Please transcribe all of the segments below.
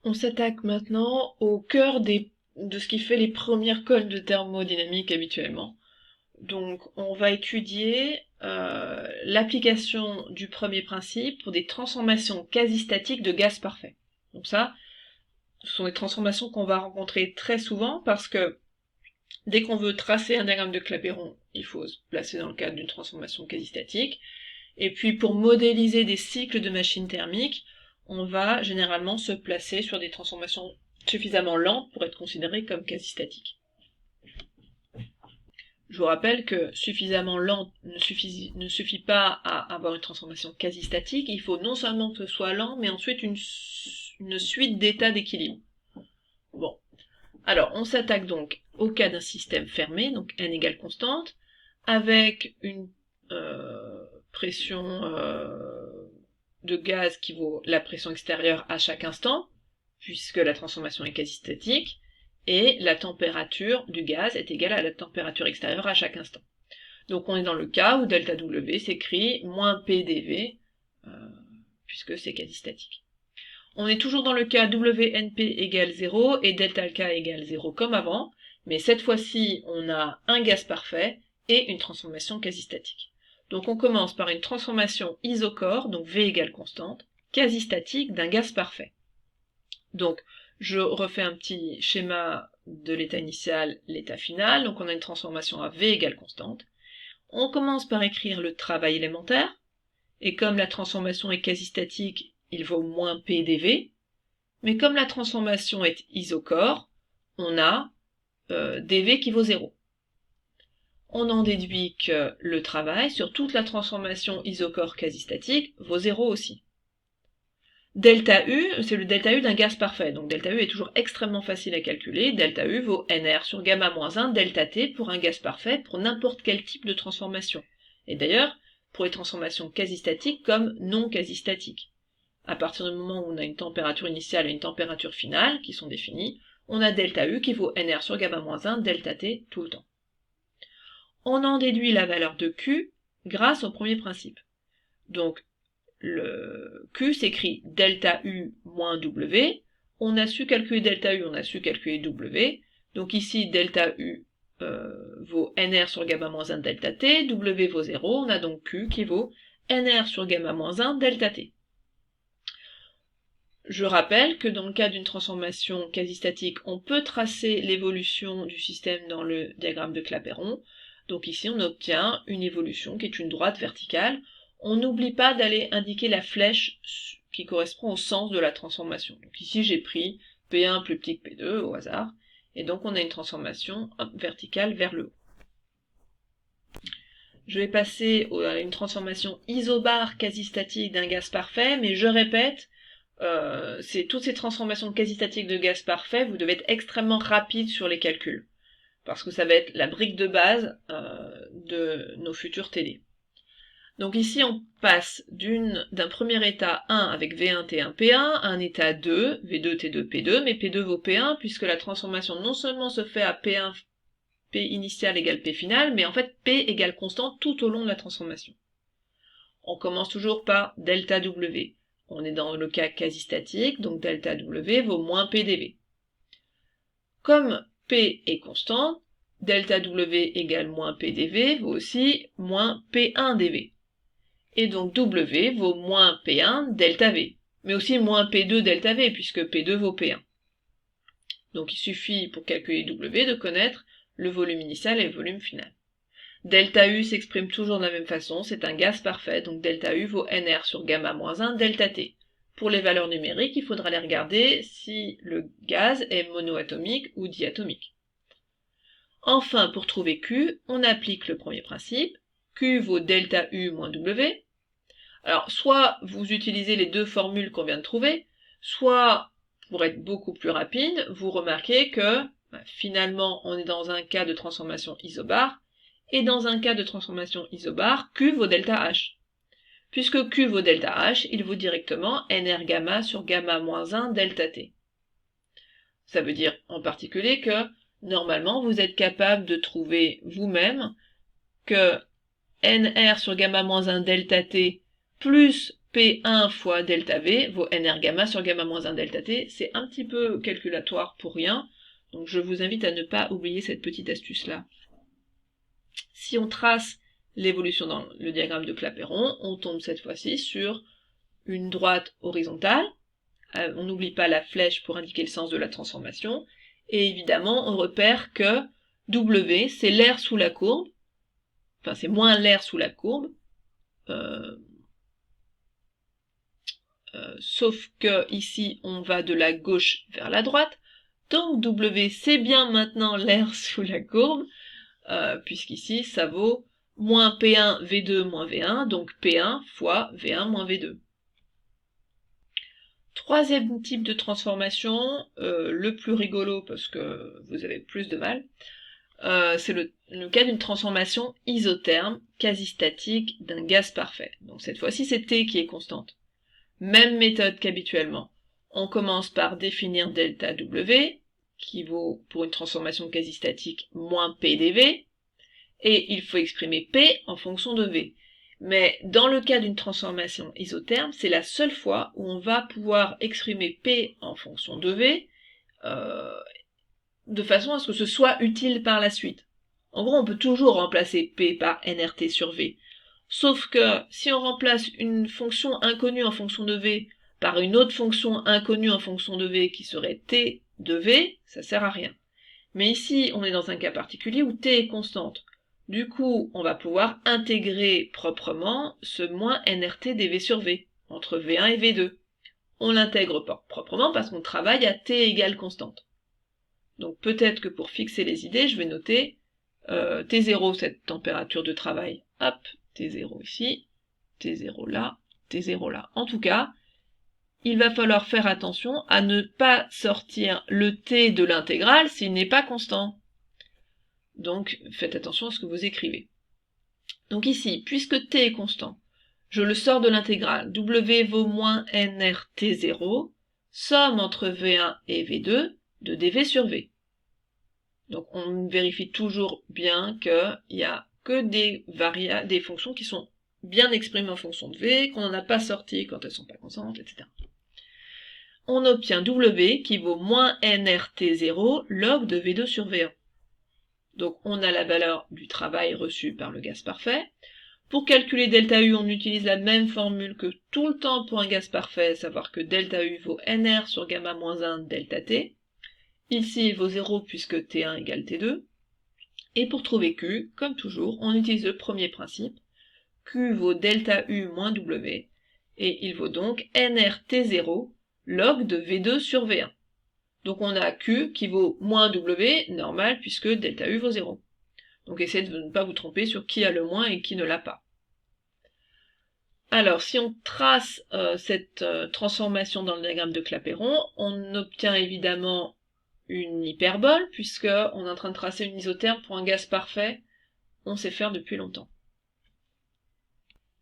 On s'attaque maintenant au cœur de ce qui fait les premières colonnes de thermodynamique habituellement. Donc on va étudier l'application du premier principe pour des transformations quasi-statiques de gaz parfait. Donc ça, ce sont des transformations qu'on va rencontrer très souvent parce que dès qu'on veut tracer un diagramme de Clapeyron, il faut se placer dans le cadre d'une transformation quasi-statique. Et puis pour modéliser des cycles de machines thermiques, on va généralement se placer sur des transformations suffisamment lentes pour être considérées comme quasi-statiques. Je vous rappelle que suffisamment lent ne suffit pas à avoir une transformation quasi-statique, il faut non seulement que ce soit lent, mais ensuite une suite d'états d'équilibre. Bon. Alors, on s'attaque donc au cas d'un système fermé, donc n égale constante, avec une pression de gaz qui vaut la pression extérieure à chaque instant, puisque la transformation est quasi-statique, et la température du gaz est égale à la température extérieure à chaque instant. Donc on est dans le cas où delta W s'écrit moins PdV, puisque c'est quasi-statique. On est toujours dans le cas WNP égale 0 et delta K égale 0 comme avant, mais cette fois-ci on a un gaz parfait et une transformation quasi-statique. Donc on commence par une transformation isochore, donc V égale constante, quasi-statique d'un gaz parfait. Donc je refais un petit schéma de l'état initial, l'état final, donc on a une transformation à V égale constante. On commence par écrire le travail élémentaire, et comme la transformation est quasi-statique, il vaut moins P dV, mais comme la transformation est isochore, on a dV qui vaut 0. On en déduit que le travail sur toute la transformation isochore quasi-statique vaut 0 aussi. Delta U, c'est le delta U d'un gaz parfait, donc delta U est toujours extrêmement facile à calculer. Delta U vaut NR sur gamma moins 1 delta T pour un gaz parfait pour n'importe quel type de transformation. Et d'ailleurs, pour les transformations quasi-statiques comme non quasi-statiques. À partir du moment où on a une température initiale et une température finale qui sont définies, on a delta U qui vaut NR sur gamma moins 1 delta T tout le temps. On en déduit la valeur de Q grâce au premier principe. Donc, le Q s'écrit delta U moins W. On a su calculer delta U, on a su calculer W. Donc ici, delta U vaut NR sur gamma moins 1 delta T, W vaut 0. On a donc Q qui vaut NR sur gamma moins 1 delta T. Je rappelle que dans le cas d'une transformation quasi-statique, on peut tracer l'évolution du système dans le diagramme de Clapeyron. Donc ici, on obtient une évolution qui est une droite verticale. On n'oublie pas d'aller indiquer la flèche qui correspond au sens de la transformation. Donc ici, j'ai pris P1 plus petit que P2 au hasard. Et donc, on a une transformation verticale vers le haut. Je vais passer à une transformation isobare quasi-statique d'un gaz parfait, mais je répète, c'est toutes ces transformations quasi-statiques de gaz parfait, vous devez être extrêmement rapide sur les calculs, parce que ça va être la brique de base de nos futurs TD. Donc ici, on passe d'un premier état 1 avec V1, T1, P1, à un état 2, V2, T2, P2, mais P2 vaut P1, puisque la transformation non seulement se fait à P1, P initial égale P final, mais en fait P égale constante tout au long de la transformation. On commence toujours par delta W. On est dans le cas quasi-statique, donc delta W vaut moins PdV. Comme P est constante, delta W égale moins PdV vaut aussi moins P1 dV. Et donc W vaut moins P1 delta V, mais aussi moins P2 delta V, puisque P2 vaut P1. Donc il suffit pour calculer W de connaître le volume initial et le volume final. Delta U s'exprime toujours de la même façon, c'est un gaz parfait, donc delta U vaut NR sur gamma moins 1 delta T. Pour les valeurs numériques, il faudra les regarder si le gaz est monoatomique ou diatomique. Enfin, pour trouver Q, on applique le premier principe. Q vaut delta U moins W. Alors, soit vous utilisez les deux formules qu'on vient de trouver, soit, pour être beaucoup plus rapide, vous remarquez que, finalement, on est dans un cas de transformation isobare, et dans un cas de transformation isobare, Q vaut delta H. Puisque Q vaut delta H, il vaut directement NR gamma sur gamma moins 1 delta T. Ça veut dire en particulier que, normalement, vous êtes capable de trouver vous-même que NR sur gamma moins 1 delta T plus P1 fois delta V vaut NR gamma sur gamma moins 1 delta T. C'est un petit peu calculatoire pour rien, donc je vous invite à ne pas oublier cette petite astuce-là. Si on trace l'évolution dans le diagramme de Clapeyron, on tombe cette fois-ci sur une droite horizontale. On n'oublie pas la flèche pour indiquer le sens de la transformation. Et évidemment, on repère que W, c'est l'air sous la courbe, enfin c'est moins l'air sous la courbe, sauf que ici on va de la gauche vers la droite, donc W c'est bien maintenant l'air sous la courbe, puisqu'ici ça vaut moins P1 V2 moins V1, donc P1 fois V1 moins V2. Troisième type de transformation, le plus rigolo parce que vous avez plus de mal, c'est le cas d'une transformation isotherme quasi-statique d'un gaz parfait. Donc cette fois-ci c'est T qui est constante. Même méthode qu'habituellement. On commence par définir delta W, qui vaut pour une transformation quasi-statique moins P dV, et il faut exprimer P en fonction de V. Mais dans le cas d'une transformation isotherme, c'est la seule fois où on va pouvoir exprimer P en fonction de V, de façon à ce que ce soit utile par la suite. En gros, on peut toujours remplacer P par nRT sur V. Sauf que si on remplace une fonction inconnue en fonction de V par une autre fonction inconnue en fonction de V qui serait T de V, ça sert à rien. Mais ici, on est dans un cas particulier où T est constante. Du coup, on va pouvoir intégrer proprement ce moins nRT dV sur V, entre V1 et V2. On l'intègre proprement parce qu'on travaille à T égale constante. Donc peut-être que pour fixer les idées, je vais noter T0, cette température de travail, hop, T0 ici, T0 là, T0 là. En tout cas, il va falloir faire attention à ne pas sortir le T de l'intégrale s'il n'est pas constant. Donc, faites attention à ce que vous écrivez. Donc ici, puisque T est constant, je le sors de l'intégrale. W vaut moins NR T0, somme entre V1 et V2 de dV sur V. Donc on vérifie toujours bien qu'il n'y a que des fonctions qui sont bien exprimées en fonction de V, qu'on n'en a pas sorti quand elles sont pas constantes, etc. On obtient W qui vaut moins nRT0 log de V2 sur V1. Donc on a la valeur du travail reçu par le gaz parfait. Pour calculer delta U, on utilise la même formule que tout le temps pour un gaz parfait, savoir que delta U vaut NR sur gamma moins 1 delta T. Ici, il vaut 0 puisque T1 égale T2. Et pour trouver Q, comme toujours, on utilise le premier principe. Q vaut delta U moins W, et il vaut donc nRT0 log de V2 sur V1. Donc on a Q qui vaut moins W, normal, puisque delta U vaut 0. Donc essayez de ne pas vous tromper sur qui a le moins et qui ne l'a pas. Alors, si on trace cette transformation dans le diagramme de Clapeyron, on obtient évidemment une hyperbole, puisque on est en train de tracer une isotherme pour un gaz parfait, on sait faire depuis longtemps.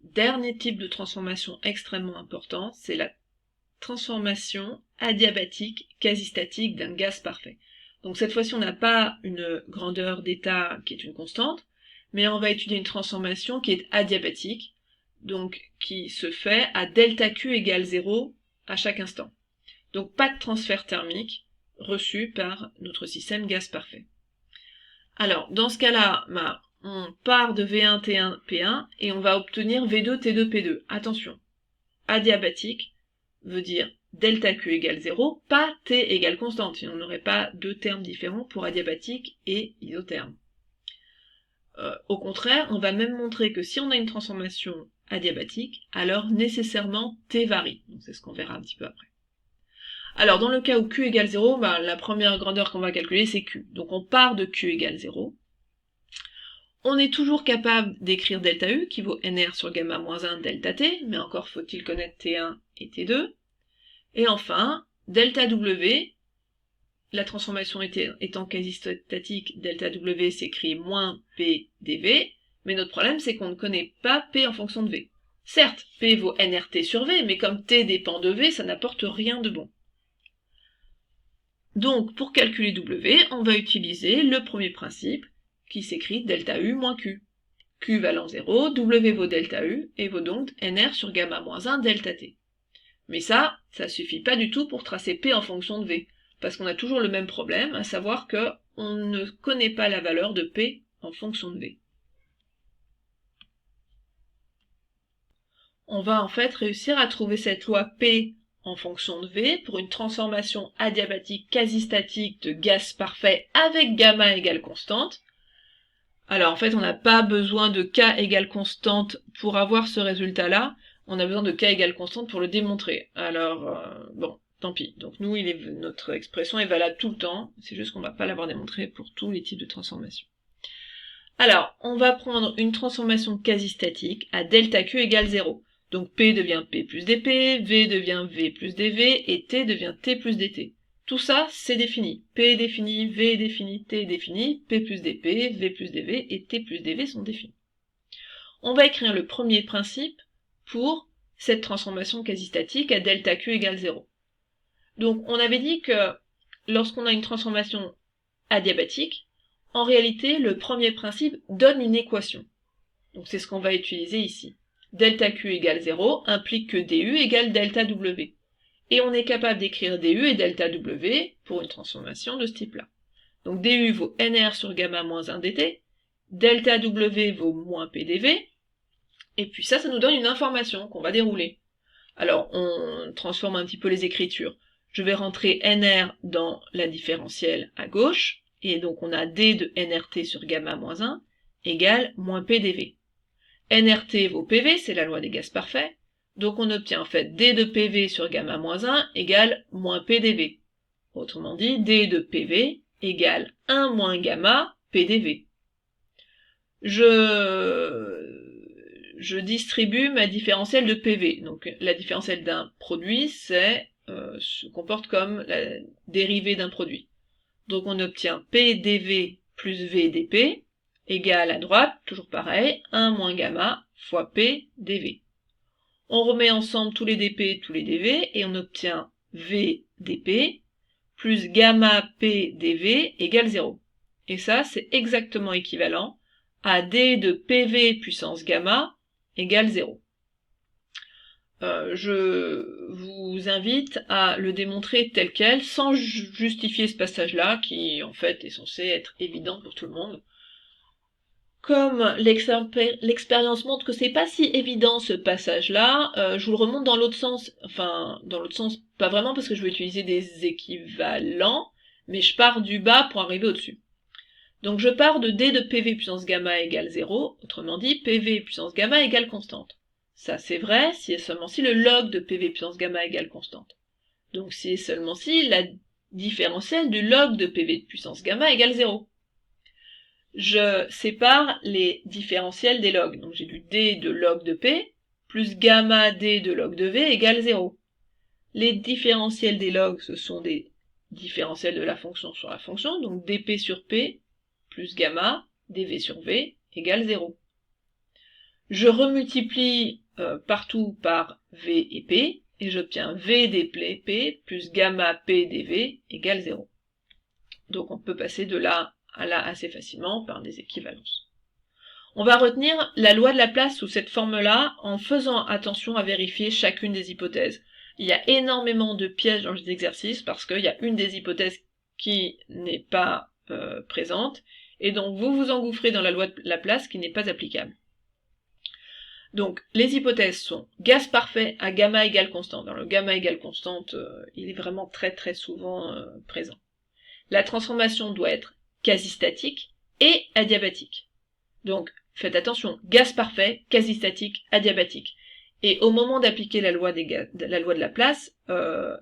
Dernier type de transformation extrêmement important, c'est la transformation adiabatique quasi-statique d'un gaz parfait. Donc cette fois-ci, on n'a pas une grandeur d'état qui est une constante, mais on va étudier une transformation qui est adiabatique, donc qui se fait à delta Q égale 0 à chaque instant. Donc pas de transfert thermique reçu par notre système gaz parfait. Alors, dans ce cas-là, on part de V1, T1, P1, et on va obtenir V2, T2, P2. Attention, adiabatique veut dire delta Q égale 0, pas T égale constante, sinon on n'aurait pas deux termes différents pour adiabatique et isotherme. Au contraire, on va même montrer que si on a une transformation adiabatique, alors nécessairement T varie. Donc c'est ce qu'on verra un petit peu après. Alors dans le cas où Q égale 0, la première grandeur qu'on va calculer c'est Q. Donc on part de Q égale 0. On est toujours capable d'écrire delta U qui vaut NR sur gamma moins 1 delta T, mais encore faut-il connaître T1 et T2. Et enfin, delta W, la transformation étant quasi-statique, delta W s'écrit moins P dV, mais notre problème c'est qu'on ne connaît pas P en fonction de V. Certes, P vaut nRT sur V, mais comme T dépend de V, ça n'apporte rien de bon. Donc, pour calculer W, on va utiliser le premier principe, qui s'écrit delta U moins Q. Q valant 0, W vaut delta U, et vaut donc NR sur gamma moins 1 delta T. Mais ça suffit pas du tout pour tracer P en fonction de V, parce qu'on a toujours le même problème, à savoir que on ne connaît pas la valeur de P en fonction de V. On va en fait réussir à trouver cette loi P en fonction de V pour une transformation adiabatique quasi-statique de gaz parfait avec gamma égale constante. Alors en fait on n'a pas besoin de K égale constante pour avoir ce résultat-là, on a besoin de K égale constante pour le démontrer. Alors bon, tant pis. Donc nous, notre expression est valable tout le temps, c'est juste qu'on va pas l'avoir démontré pour tous les types de transformations. Alors, on va prendre une transformation quasi-statique à delta Q égale 0. Donc P devient P plus dP, V devient V plus dV, et T devient T plus dt. Tout ça, c'est défini. P est défini, V est défini, T est défini, P plus dP, V plus dV et T plus dV sont définis. On va écrire le premier principe pour cette transformation quasi-statique à delta Q égale 0. Donc on avait dit que lorsqu'on a une transformation adiabatique, en réalité, le premier principe donne une équation. Donc c'est ce qu'on va utiliser ici. Delta Q égale 0 implique que du égale delta W. Et on est capable d'écrire du et delta W pour une transformation de ce type-là. Donc du vaut NR sur gamma moins 1 dt, delta W vaut moins PdV, et puis ça nous donne une information qu'on va dérouler. Alors on transforme un petit peu les écritures. Je vais rentrer NR dans la différentielle à gauche, et donc on a D de NRT sur gamma moins 1 égale moins PdV. NRT vaut PV, c'est la loi des gaz parfaits, donc on obtient en fait D de PV sur gamma moins 1 égale moins PdV. Autrement dit, D de PV égale 1 moins gamma PdV. Je distribue ma différentielle de PV. Donc la différentielle d'un produit, se comporte comme la dérivée d'un produit. Donc on obtient PdV plus VdP égale à droite, toujours pareil, 1 moins gamma fois PdV. On remet ensemble tous les dP, tous les dV, et on obtient VdP plus gamma PdV égale 0. Et ça, c'est exactement équivalent à D de PV puissance gamma égale 0. Je vous invite à le démontrer tel quel, sans justifier ce passage-là, qui en fait est censé être évident pour tout le monde. Comme l'expérience montre que c'est pas si évident ce passage-là, je vous le remonte dans l'autre sens, enfin dans l'autre sens pas vraiment parce que je vais utiliser des équivalents, mais je pars du bas pour arriver au-dessus. Donc je pars de D de PV puissance gamma égale 0, autrement dit PV puissance gamma égale constante. Ça c'est vrai si et seulement si le log de PV puissance gamma égale constante. Donc si et seulement si la différentielle du log de PV puissance gamma égale 0. Je sépare les différentiels des logs. Donc j'ai du D de log de P plus gamma D de log de V égale 0. Les différentiels des logs, ce sont des différentiels de la fonction sur la fonction, donc dP sur P plus gamma dV sur V égale 0. Je remultiplie partout par V et P, et j'obtiens V dP plus gamma P dV égale 0. Donc on peut passer de là à là assez facilement par des équivalences. On va retenir la loi de Laplace sous cette forme-là en faisant attention à vérifier chacune des hypothèses. Il y a énormément de pièges dans les exercices parce qu'il y a une des hypothèses qui n'est pas présente, et donc vous vous engouffrez dans la loi de Laplace qui n'est pas applicable. Donc les hypothèses sont gaz parfait à gamma égale constante. Dans le gamma égale constante, il est vraiment très très souvent présent. La transformation doit être quasi-statique et adiabatique. Donc faites attention, gaz parfait, quasi-statique, adiabatique. Et au moment d'appliquer la loi de Laplace,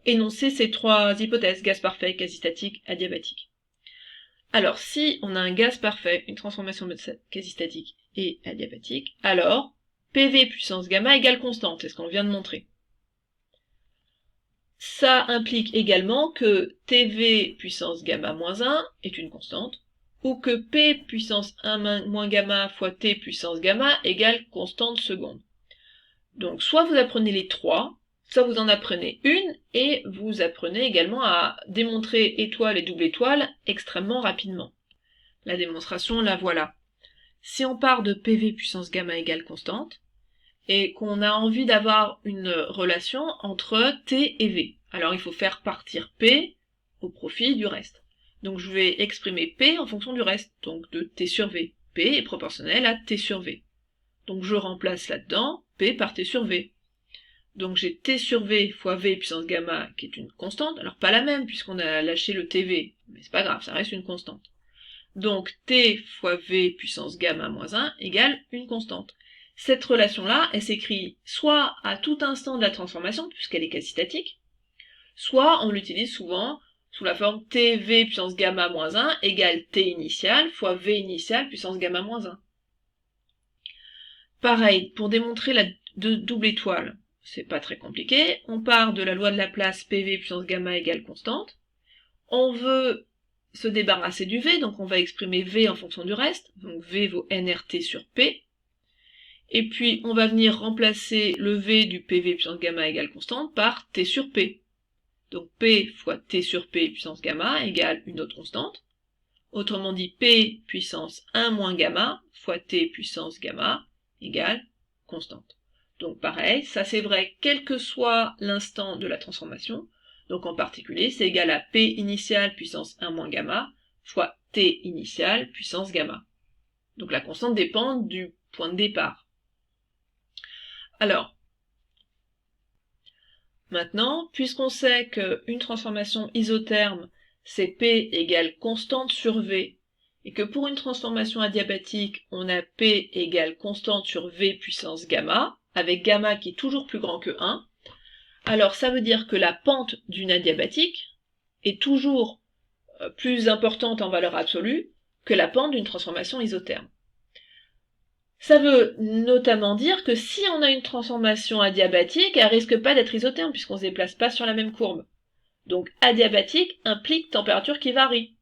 énoncez ces trois hypothèses, gaz parfait, quasi-statique, adiabatique. Alors si on a un gaz parfait, une transformation quasi-statique et adiabatique, alors PV puissance gamma égale constante, c'est ce qu'on vient de montrer. Ça implique également que TV puissance gamma moins 1 est une constante, ou que P puissance 1 moins gamma fois T puissance gamma égale constante seconde. Donc soit vous apprenez les trois, soit vous en apprenez une, et vous apprenez également à démontrer étoile et double étoile extrêmement rapidement. La démonstration, la voilà. si on part de PV puissance gamma égale constante, et qu'on a envie d'avoir une relation entre T et V. Alors il faut faire partir P au profit du reste. Donc je vais exprimer P en fonction du reste, donc de T sur V. P est proportionnel à T sur V. Donc je remplace là-dedans P par T sur V. Donc j'ai T sur V fois V puissance gamma qui est une constante, alors pas la même puisqu'on a lâché le TV, mais c'est pas grave, ça reste une constante. Donc T fois V puissance gamma moins 1 égale une constante. Cette relation-là, elle s'écrit soit à tout instant de la transformation, puisqu'elle est quasi-statique, soit on l'utilise souvent sous la forme TV puissance gamma moins 1 égale T initial fois V initial puissance gamma moins 1. Pareil, pour démontrer la double étoile, c'est pas très compliqué, on part de la loi de Laplace PV puissance gamma égale constante, on veut se débarrasser du V, donc on va exprimer V en fonction du reste, donc V vaut nRT sur P, et puis on va venir remplacer le V du PV puissance gamma égale constante par T sur P. Donc P fois T sur P puissance gamma égale une autre constante. Autrement dit, P puissance 1 moins gamma fois T puissance gamma égale constante. Donc pareil, ça c'est vrai quel que soit l'instant de la transformation. Donc en particulier, c'est égal à P initial puissance 1 moins gamma fois T initial puissance gamma. Donc la constante dépend du point de départ. Alors, maintenant, puisqu'on sait qu'une transformation isotherme, c'est P égale constante sur V, et que pour une transformation adiabatique, on a P égale constante sur V puissance gamma, avec gamma qui est toujours plus grand que 1, alors ça veut dire que la pente d'une adiabatique est toujours plus importante en valeur absolue que la pente d'une transformation isotherme. Ça veut notamment dire que si on a une transformation adiabatique, elle risque pas d'être isotherme puisqu'on se déplace pas sur la même courbe. Donc adiabatique implique température qui varie.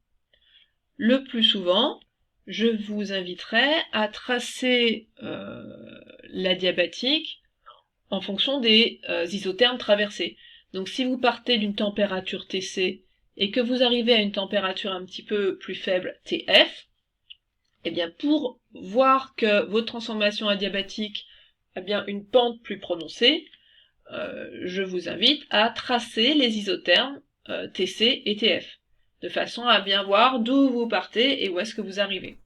Le plus souvent, je vous inviterai à tracer l'adiabatique en fonction des isothermes traversés. Donc si vous partez d'une température Tc et que vous arrivez à une température un petit peu plus faible Tf, eh bien pour voir que votre transformation adiabatique a bien une pente plus prononcée, je vous invite à tracer les isothermes Tc et Tf, de façon à bien voir d'où vous partez et où est-ce que vous arrivez.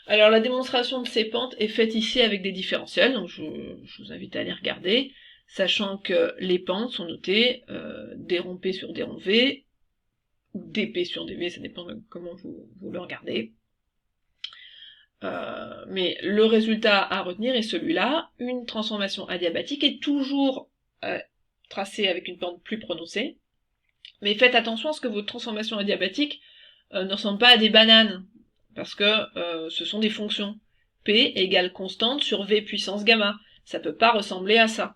Alors la démonstration de ces pentes est faite ici avec des différentiels, donc je vous invite à les regarder, sachant que les pentes sont notées d rond P sur d rond V, ou dp sur dv, ça dépend de comment vous le regardez. Mais le résultat à retenir est celui-là, une transformation adiabatique est toujours tracée avec une pente plus prononcée, mais faites attention à ce que votre transformation adiabatique ne ressemble pas à des bananes, parce que ce sont des fonctions. P égale constante sur V puissance gamma, ça peut pas ressembler à ça.